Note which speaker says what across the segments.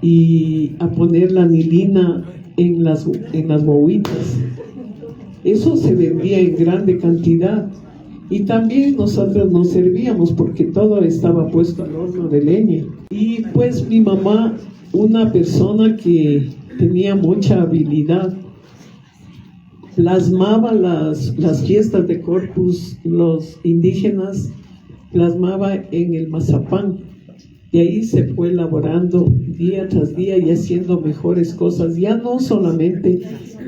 Speaker 1: y a poner la anilina en las guaguitas. Eso se vendía en grande cantidad y también nosotros nos servíamos porque todo estaba puesto al horno de leña. Y pues mi mamá, una persona que tenía mucha habilidad, plasmaba las fiestas de Corpus, los indígenas, plasmaba en el mazapán. Y ahí se fue elaborando día tras día y haciendo mejores cosas, ya no solamente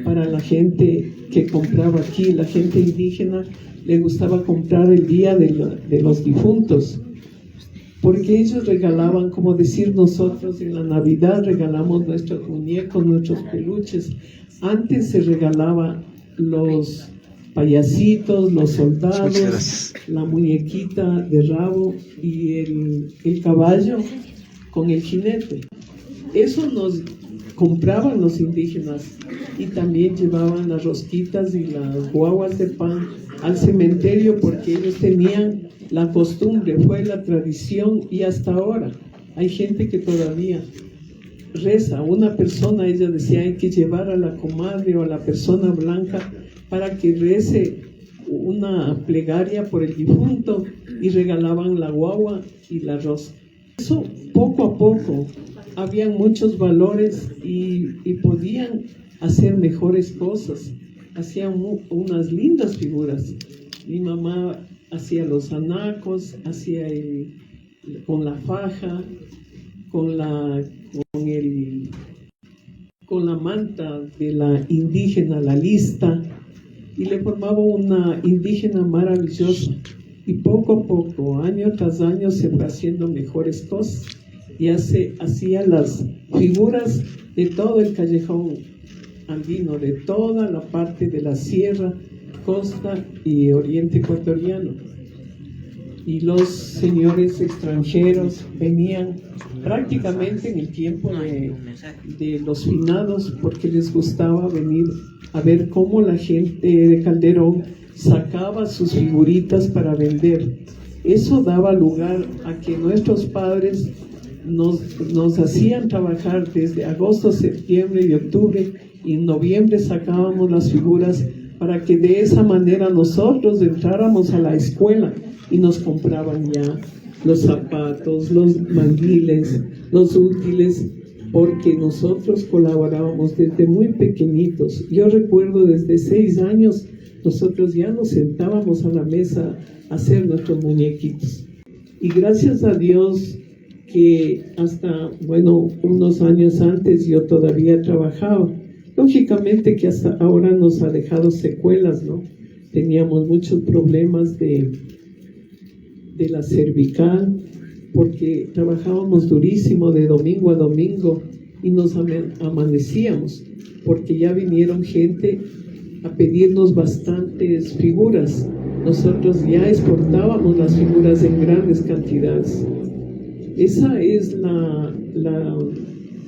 Speaker 1: para la gente que compraba aquí, la gente indígena le gustaba comprar el día de los difuntos, porque ellos regalaban, como decir nosotros en la Navidad regalamos nuestros muñecos, nuestros peluches. Antes se regalaba los payasitos, los soldados, la muñequita de rabo y el caballo con el jinete. Eso nos compraban los indígenas y también llevaban las rosquitas y las guaguas de pan al cementerio porque ellos tenían la costumbre, fue la tradición y hasta ahora hay gente que todavía reza. Una persona, ella decía, hay que llevar a la comadre o a la persona blanca para que rece una plegaria por el difunto y regalaban la guagua y la rosa. Eso poco a poco, habían muchos valores y podían hacer mejores cosas, hacían unas lindas figuras. Mi mamá hacía los anacos, hacía con la faja, con la manta de la indígena, la lista, y le formaba una indígena maravillosa. Y poco a poco, año tras año, se fue haciendo mejores cosas. Y hacía las figuras de todo el callejón andino, de toda la parte de la sierra, costa y oriente ecuatoriano. Y los señores extranjeros venían prácticamente en el tiempo de los finados porque les gustaba venir a ver cómo la gente de Calderón sacaba sus figuritas para vender. Eso daba lugar a que nuestros padres nos hacían trabajar desde agosto, septiembre y octubre, y en noviembre sacábamos las figuras para que de esa manera nosotros entráramos a la escuela y nos compraban ya los zapatos, los mandiles, los útiles, porque nosotros colaborábamos desde muy pequeñitos. Yo recuerdo desde 6 años nosotros ya nos sentábamos a la mesa a hacer nuestros muñequitos. Y gracias a Dios que hasta, unos años antes yo todavía trabajaba. Lógicamente que hasta ahora nos ha dejado secuelas, ¿no? Teníamos muchos problemas de la cervical, porque trabajábamos durísimo de domingo a domingo y nos amanecíamos, porque ya vinieron gente a pedirnos bastantes figuras. Nosotros ya exportábamos las figuras en grandes cantidades. Esa es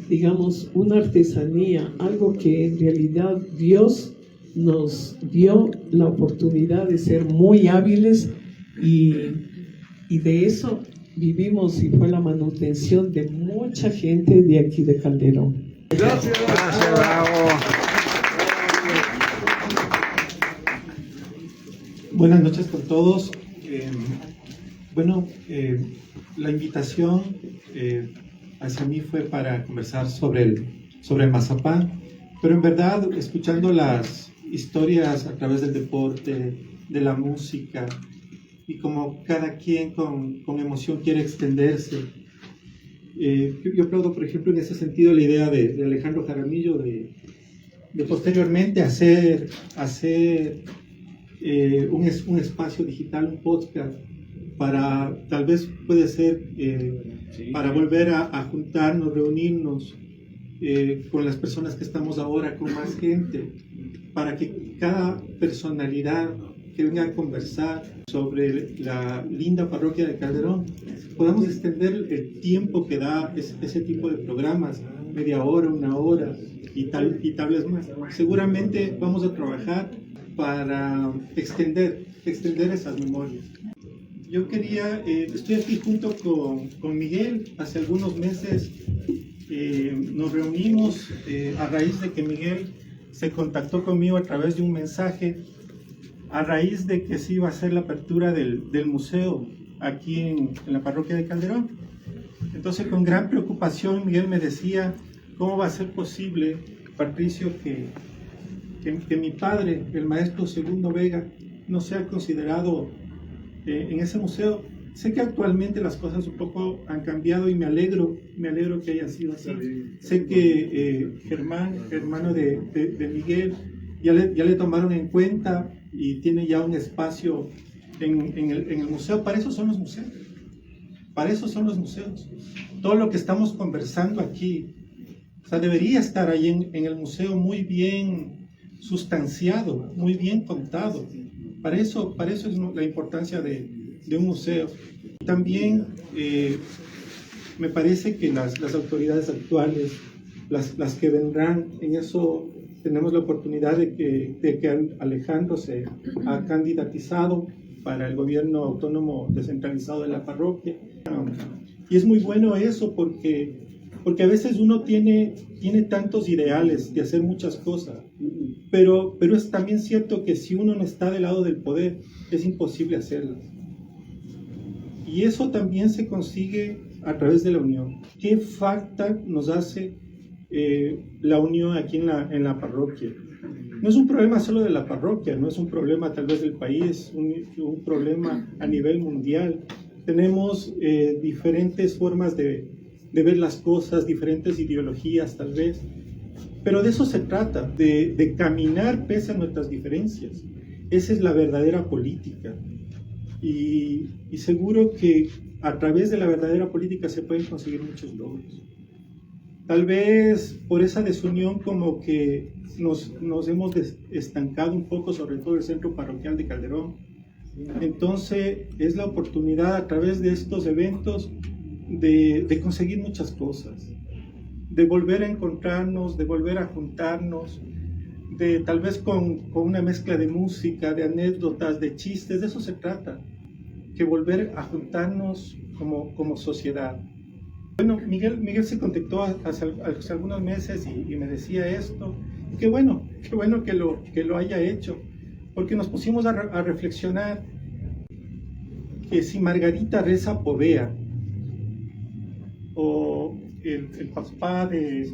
Speaker 1: digamos, una artesanía, algo que en realidad Dios nos dio la oportunidad de ser muy hábiles y de eso vivimos y fue la manutención de mucha gente de aquí de Calderón.
Speaker 2: Gracias. Gracias, bravo.
Speaker 3: Buenas noches con todos. La invitación hacia mí fue para conversar sobre el mazapán, pero en verdad, escuchando las historias a través del deporte, de la música, y como cada quien con emoción quiere extenderse, yo aplaudo, por ejemplo, en ese sentido la idea de Alejandro Jaramillo de posteriormente hacer un espacio digital, un podcast, para tal vez puede ser para volver a juntarnos, reunirnos con las personas que estamos ahora, con más gente, para que cada personalidad que venga a conversar sobre la linda parroquia de Calderón podamos extender el tiempo que da ese tipo de programas, media hora, 1 hora y tal vez más. Seguramente vamos a trabajar para extender esas memorias. Yo estoy aquí junto con Miguel. Hace algunos meses nos reunimos a raíz de que Miguel se contactó conmigo a través de un mensaje, a raíz de que se iba a hacer la apertura del museo aquí en la parroquia de Calderón. Entonces, con gran preocupación, Miguel me decía, ¿cómo va a ser posible, Patricio, que mi padre, el maestro Segundo Vega, no sea considerado en ese museo? Sé que actualmente las cosas un poco han cambiado y me alegro que haya sido así. Sé que Germán, hermano de Miguel, ya le tomaron en cuenta y tiene ya un espacio en el museo. Para eso son los museos. Para eso son los museos. Todo lo que estamos conversando aquí, o sea, debería estar ahí en el museo muy bien sustanciado, muy bien contado. Para eso es la importancia de un museo. También me parece que las autoridades actuales, las que vendrán, en eso tenemos la oportunidad de que Alejandro se ha candidatizado para el gobierno autónomo descentralizado de la parroquia. Y es muy bueno eso porque a veces uno tiene tantos ideales de hacer muchas cosas, pero es también cierto que si uno no está del lado del poder, es imposible hacerlas. Y eso también se consigue a través de la unión. ¿Qué falta nos hace la unión aquí en la parroquia? No es un problema solo de la parroquia, no es un problema tal vez del país, un problema a nivel mundial. Tenemos diferentes formas de ver las cosas, diferentes ideologías tal vez, pero de eso se trata, de caminar pese a nuestras diferencias. Esa es la verdadera política. Y seguro que a través de la verdadera política se pueden conseguir muchos logros. Tal vez por esa desunión como que nos hemos estancado un poco, sobre todo el centro parroquial de Calderón. Entonces es la oportunidad a través de estos eventos de conseguir muchas cosas, de volver a encontrarnos, de volver a juntarnos, de tal vez con una mezcla de música, de anécdotas, de chistes. De eso se trata, que volver a juntarnos como sociedad. Bueno, Miguel se contactó hace algunos meses y me decía esto. Qué bueno que lo haya hecho, porque nos pusimos a reflexionar que si Margarita Reza Povea o el papá de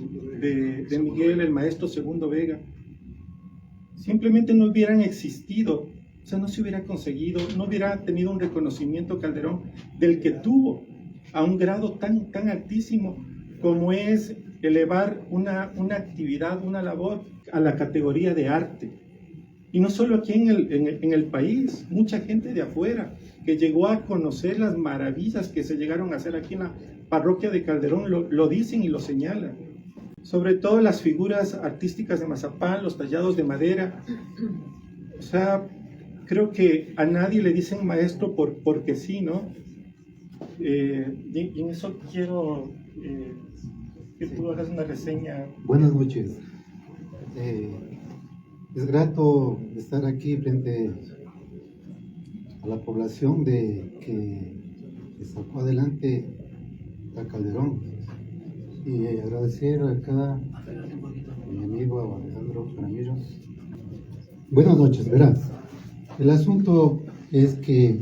Speaker 3: Miguel, el maestro Segundo Vega, simplemente no hubieran existido, o sea, no se hubiera conseguido, no hubiera tenido un reconocimiento Calderón del que tuvo a un grado tan altísimo como es elevar una actividad, una labor a la categoría de arte. Y no solo aquí en el país, mucha gente de afuera que llegó a conocer las maravillas que se llegaron a hacer aquí en la parroquia de Calderón lo dicen y lo señalan. Sobre todo las figuras artísticas de mazapán, los tallados de madera. O sea, creo que a nadie le dicen maestro porque sí, ¿no? Y en eso quiero que tú hagas una reseña.
Speaker 4: Buenas noches. Es grato estar aquí frente a la población que sacó adelante a Calderón, y agradecer acá a mi amigo Alejandro Ramírez. Buenas noches, verás. El asunto es que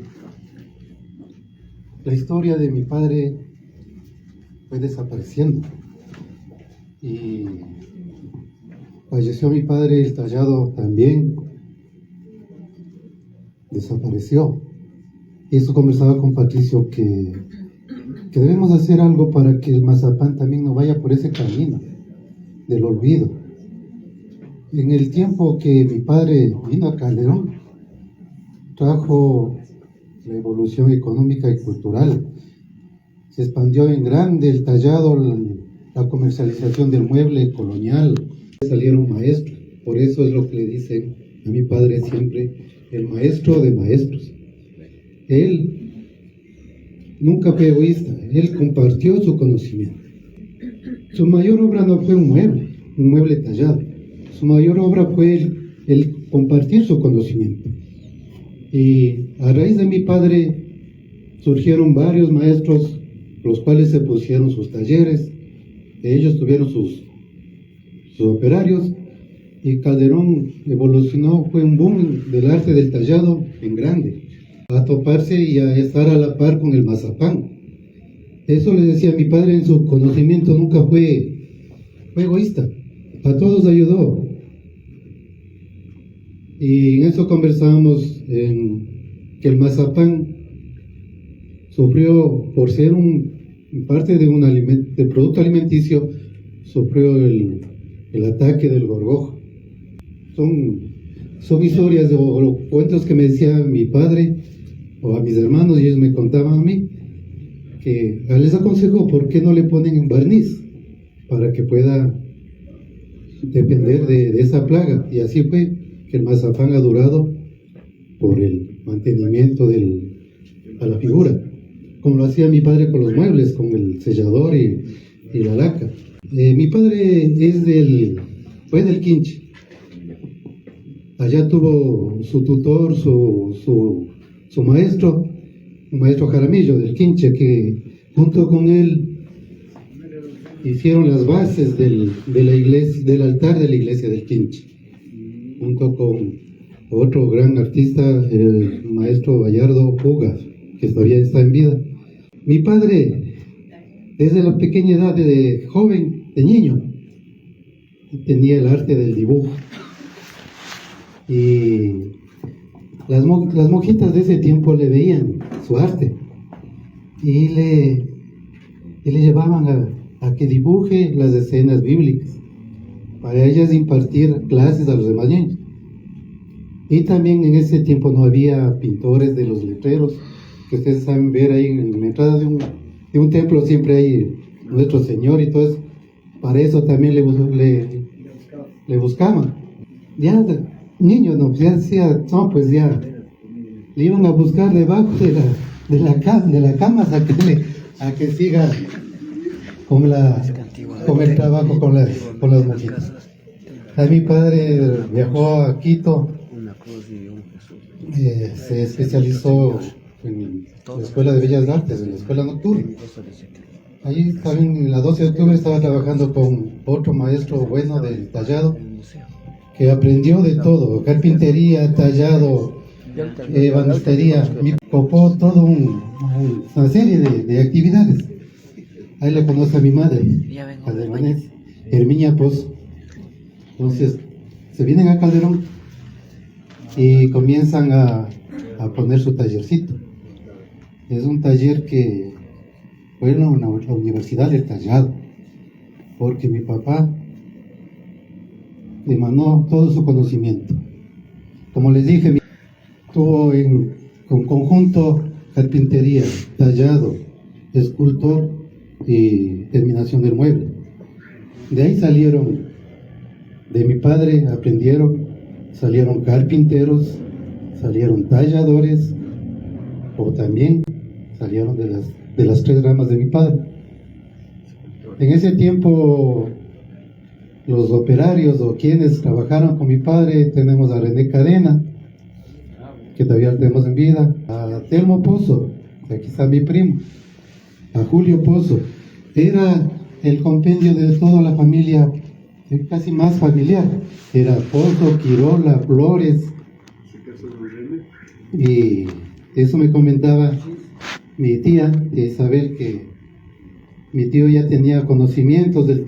Speaker 4: la historia de mi padre fue desapareciendo y falleció mi padre, el tallado también desapareció. Y eso conversaba con Patricio que debemos hacer algo para que el mazapán también no vaya por ese camino del olvido. En el tiempo que mi padre vino a Calderón, trajo la evolución económica y cultural. Se expandió en grande el tallado, la comercialización del mueble colonial. Salieron maestros, por eso es lo que le dicen a mi padre siempre, el maestro de maestros. Él nunca fue egoísta, él compartió su conocimiento. Su mayor obra no fue un mueble tallado. Su mayor obra fue el compartir su conocimiento. Y a raíz de mi padre surgieron varios maestros, los cuales se pusieron sus talleres, Ellos tuvieron sus operarios y Calderón evolucionó, fue un boom del arte del tallado en grande, a toparse y a estar a la par con el mazapán. Eso le decía a mi padre, en su conocimiento nunca fue egoísta, a todos ayudó. Y en eso conversábamos en que el mazapán sufrió, por ser parte de producto alimenticio, sufrió el ataque del gorgojo. Son historias o cuentos que me decía mi padre o a mis hermanos, y ellos me contaban a mí, que les aconsejo por qué no le ponen un barniz para que pueda depender de esa plaga. Y así fue que el mazapán ha durado por el mantenimiento a la figura, como lo hacía mi padre con los muebles, con el sellador y la laca. Mi padre fue del Quinche. Allá tuvo su tutor, su maestro, un maestro Jaramillo del Quinche, que junto con él hicieron las bases del altar de la iglesia del Quinche, junto con otro gran artista, el maestro Bayardo Puga, que todavía está en vida. Mi padre, desde la pequeña edad de joven, de niño, tenía el arte del dibujo. Y las monjitas de ese tiempo le veían su arte y le llevaban a que dibuje las escenas bíblicas para ellas impartir clases a los demás niños. Y también en ese tiempo no había pintores de los letreros que ustedes saben ver ahí en la entrada de un templo, siempre hay Nuestro Señor y todo eso. Para eso también le buscaban. Ya niños, no, ya decía, no, pues ya le iban a buscar debajo de la cama a que siga con el trabajo con las monjitas. A mi padre viajó a Quito, se especializó en la Escuela de Bellas Artes, en la Escuela Nocturna. Ahí también en la 12 de octubre estaba trabajando con otro maestro bueno del tallado, que aprendió de todo: carpintería, tallado, ebanistería, copó todo una serie de actividades. Ahí le conoce a mi madre, a Herminia Pozo. Entonces se vienen a Calderón y comienzan a poner su tallercito. Es un taller que fue la Universidad del Tallado, porque mi papá emanó todo su conocimiento. Como les dije, tuvo con conjunto carpintería, tallado, escultor y terminación del mueble. De ahí salieron, de mi padre aprendieron, salieron carpinteros, salieron talladores, o también salieron de las tres ramas de mi padre. En ese tiempo, los operarios o quienes trabajaron con mi padre, tenemos a René Cadena, que todavía tenemos en vida, a Telmo Pozo, que aquí está mi primo, a Julio Pozo. Era el compendio de toda la familia, casi más familiar. Era Pozo, Quirola, Flores. Y eso me comentaba mi tía Isabel, que mi tío ya tenía conocimientos del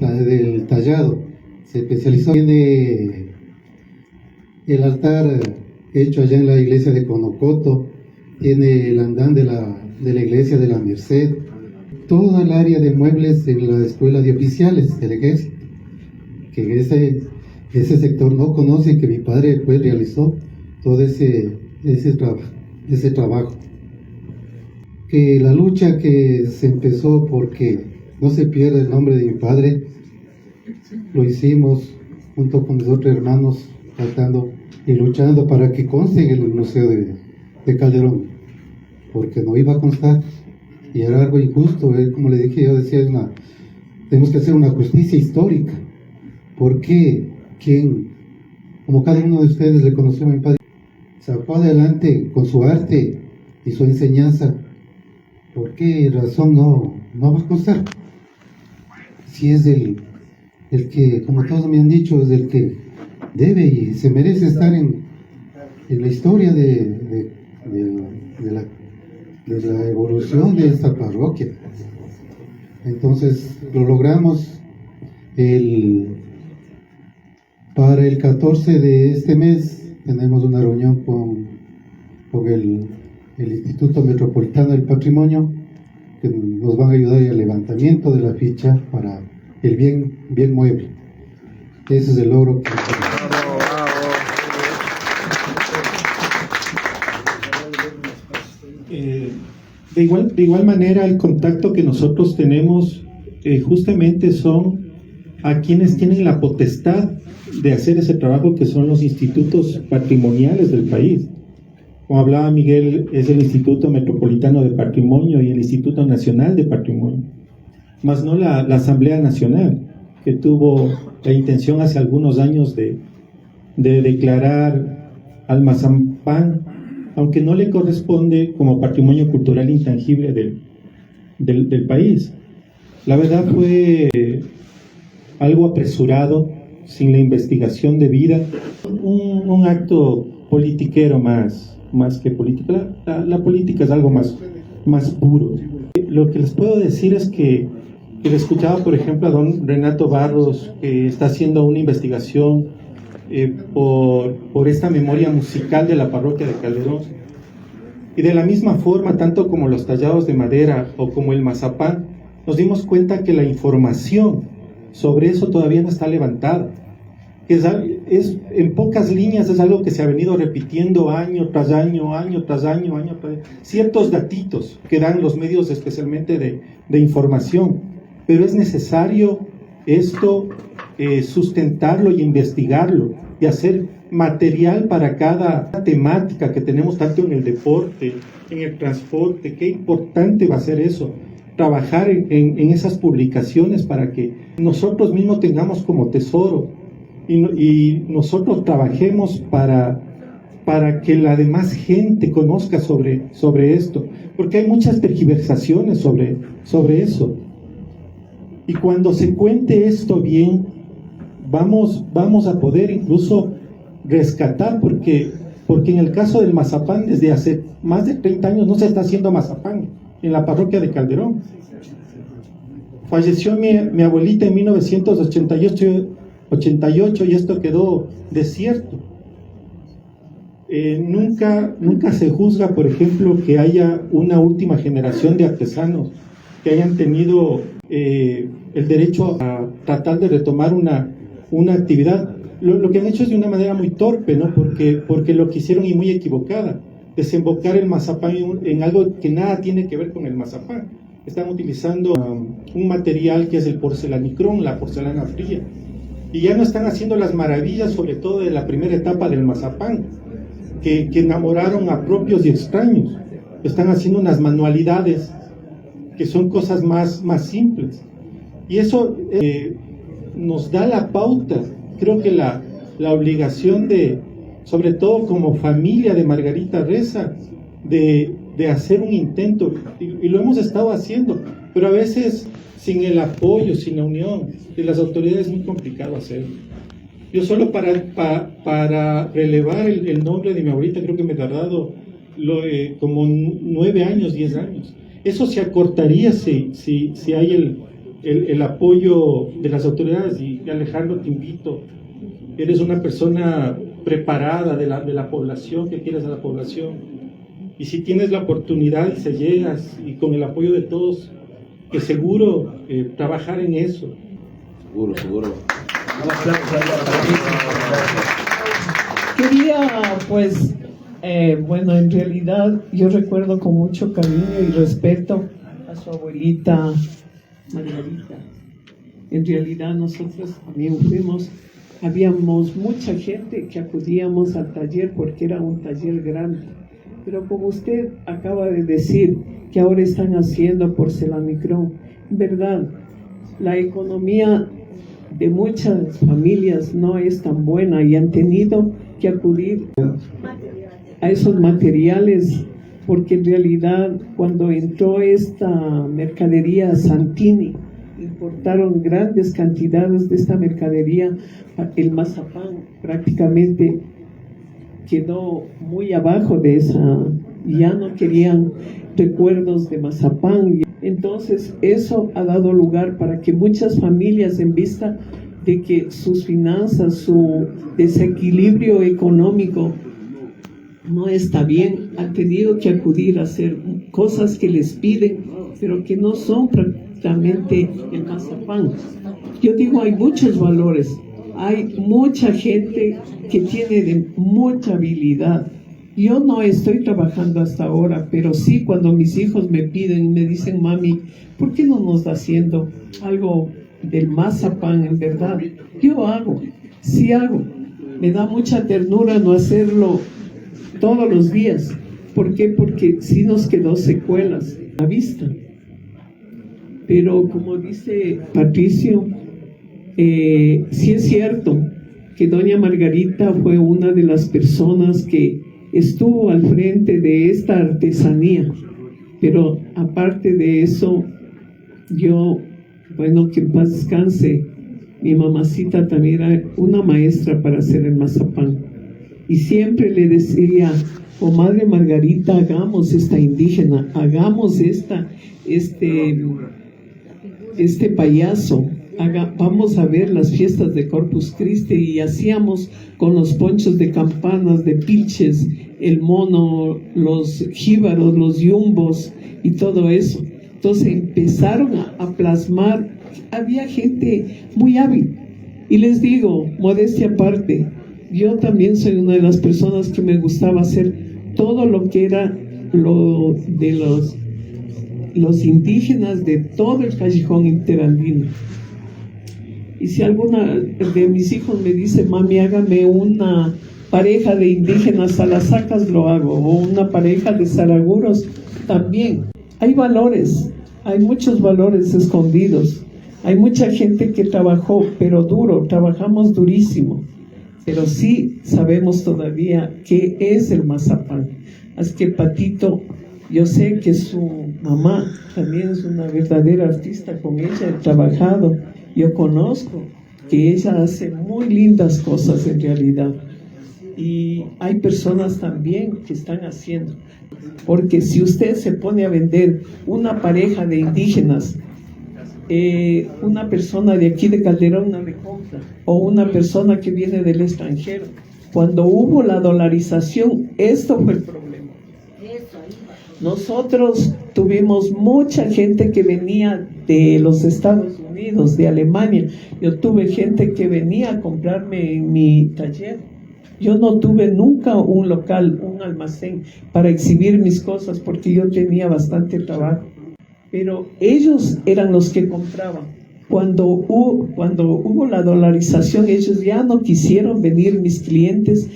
Speaker 4: tallado. Se especializó en el altar hecho allá en la iglesia de Conocoto, tiene el andán de la iglesia de la Merced, toda el área de muebles en la escuela de oficiales del ejército, que ese sector no conoce, que mi padre realizó todo ese trabajo. Que la lucha que se empezó porque no se pierda el nombre de mi padre, lo hicimos junto con mis otros hermanos, tratando y luchando para que conste en el Museo de Calderón, porque no iba a constar y era algo injusto. Como le dije, yo decía, tenemos que hacer una justicia histórica. ¿Por qué? ¿Quién? Como cada uno de ustedes le conoció a mi padre, sacó adelante con su arte y su enseñanza, ¿por qué razón no va a constar? si es el que, como todos me han dicho, es el que debe y se merece estar en la historia de la evolución de esta parroquia. Entonces lo logramos. Para el 14 de este mes tenemos una reunión con el Instituto Metropolitano del Patrimonio, que nos van a ayudar al levantamiento de la ficha para el bien mueble. Ese es el logro que
Speaker 3: de igual manera, el contacto que nosotros tenemos justamente son a quienes tienen la potestad de hacer ese trabajo, que son los institutos patrimoniales del país. Como hablaba Miguel, es el Instituto Metropolitano de Patrimonio y el Instituto Nacional de Patrimonio, más no la Asamblea Nacional, que tuvo la intención hace algunos años de declarar al Mazapán, aunque no le corresponde, como patrimonio cultural intangible del país. La verdad fue algo apresurado, sin la investigación debida, un acto politiquero más que política. La política es algo más puro. Lo que les puedo decir es que le escuchaba, por ejemplo, a don Renato Barros, que está haciendo una investigación por esta memoria musical de la parroquia de Calderón. Y de la misma forma, tanto como los tallados de madera o como el mazapán, nos dimos cuenta que la información sobre eso todavía no está levantada. En pocas líneas es algo que se ha venido repitiendo año tras año. Ciertos datitos que dan los medios, especialmente de información, pero es necesario esto sustentarlo y investigarlo y hacer material para cada temática que tenemos, tanto en el deporte, en el transporte. Qué importante va a ser eso, trabajar en esas publicaciones para que nosotros mismos tengamos como tesoro y nosotros trabajemos para que la demás gente conozca sobre esto, porque hay muchas tergiversaciones sobre eso. Y cuando se cuente esto bien, vamos a poder incluso rescatar, porque en el caso del mazapán, desde hace más de 30 años no se está haciendo mazapán en la parroquia de Calderón. Falleció mi abuelita en 1988 y esto quedó desierto. Nunca se juzga, por ejemplo, que haya una última generación de artesanos que hayan tenido el derecho a tratar de retomar una actividad. Lo que han hecho es de una manera muy torpe, ¿no? Porque lo quisieron y muy equivocada. Desembocar el mazapán en algo que nada tiene que ver con el mazapán. Están utilizando un material que es el porcelanicrón, la porcelana fría. Y ya no están haciendo las maravillas, sobre todo de la primera etapa del mazapán, que enamoraron a propios y extraños. Están haciendo unas manualidades que son cosas más simples. Y eso nos da la pauta, creo que la obligación sobre todo como familia de Margarita Reza, de hacer un intento, y lo hemos estado haciendo, pero a veces sin el apoyo, sin la unión de las autoridades es muy complicado hacerlo. Yo solo para relevar el nombre de mi abuelita creo que me he tardado como 9 años, 10 años. Eso se acortaría si hay el apoyo de las autoridades. Y Alejandro, te invito, eres una persona preparada de la población, que quieres a la población, y si tienes la oportunidad y se llegas, y con el apoyo de todos, que seguro trabajar en eso.
Speaker 2: Seguro.
Speaker 1: Quería, pues, bueno, en realidad yo recuerdo con mucho cariño y respeto a su abuelita Margarita. En realidad nosotros también habíamos mucha gente que acudíamos al taller porque era un taller grande. Pero como usted acaba de decir que ahora están haciendo porcelanicrón, en verdad, la economía de muchas familias no es tan buena y han tenido que acudir a esos materiales, porque en realidad cuando entró esta mercadería Santini importaron grandes cantidades de esta mercadería. El mazapán prácticamente quedó muy abajo de esa, ya no querían recuerdos de mazapán. Entonces eso ha dado lugar para que muchas familias, en vista de que sus finanzas, su desequilibrio económico no está bien, han tenido que acudir a hacer cosas que les piden, pero que no son prácticamente el mazapán. Yo digo, hay muchos valores, hay mucha gente que tiene mucha habilidad. Yo no estoy trabajando hasta ahora, pero sí cuando mis hijos me piden y me dicen, mami, ¿por qué no nos está haciendo algo del mazapán? En verdad, yo hago, sí hago. Me da mucha ternura no hacerlo todos los días. ¿Por qué? Porque sí nos quedó secuelas a la vista. Pero como dice Patricio, sí es cierto que doña Margarita fue una de las personas que estuvo al frente de esta artesanía, pero aparte de eso, yo, bueno, que en paz descanse, mi mamacita también era una maestra para hacer el mazapán, y siempre le decía, oh madre Margarita, hagamos esta indígena, hagamos este payaso, vamos a ver las fiestas de Corpus Christi, y hacíamos con los ponchos de campanas, de pilches, el mono, los jíbaros, los yumbos y todo eso. Entonces empezaron a plasmar, había gente muy hábil, y les digo, modestia aparte, yo también soy una de las personas que me gustaba hacer todo lo que era lo de los indígenas de todo el callejón interandino. Y si alguna de mis hijos me dice, mami, hágame una pareja de indígenas salasacas, lo hago, o una pareja de saraguros, también. Hay valores, hay muchos valores escondidos. Hay mucha gente que trabajó, pero duro, trabajamos durísimo, pero sí sabemos todavía qué es el mazapán. Así que Patito, yo sé que su mamá también es una verdadera artista, con ella he trabajado, yo conozco que ella hace muy lindas cosas en realidad, y hay personas también que están haciendo, porque si usted se pone a vender una pareja de indígenas, una persona de aquí de Calderón no le compra, o una persona que viene del extranjero. Cuando hubo la dolarización, esto fue el problema. Nosotros tuvimos mucha gente que venía de los Estados Unidos, de Alemania. Yo tuve gente que venía a comprarme en mi taller. Yo no tuve nunca un local, un almacén para exhibir mis cosas, porque yo tenía bastante trabajo. Pero ellos eran los que compraban. Cuando hubo la dolarización, ellos ya no quisieron venir, mis clientes.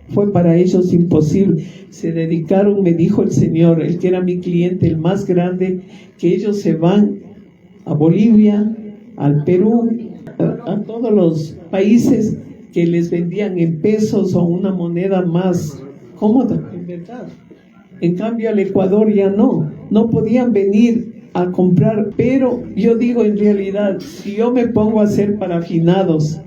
Speaker 1: Fue para ellos imposible. Se dedicaron, me dijo el señor, el que era mi cliente, el más grande, que ellos se van a Bolivia, al Perú, a todos los países que les vendían en pesos o una moneda más cómoda, en verdad. En cambio al Ecuador ya no podían venir a comprar. Pero yo digo, en realidad, si yo me pongo a hacer parafinados,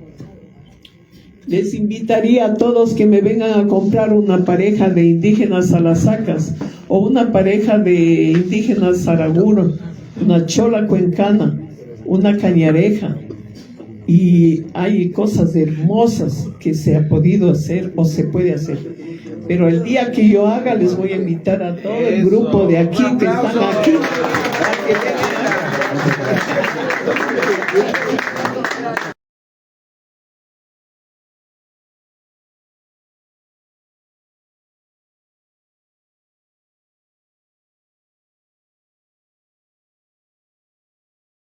Speaker 1: les invitaría a todos que me vengan a comprar una pareja de indígenas salasacas o una pareja de indígenas saraguro, una chola cuencana, una cañareja. Y hay cosas hermosas que se ha podido hacer o se puede hacer. Pero el día que yo haga, les voy a invitar a todo el grupo de aquí que están aquí a que vengan.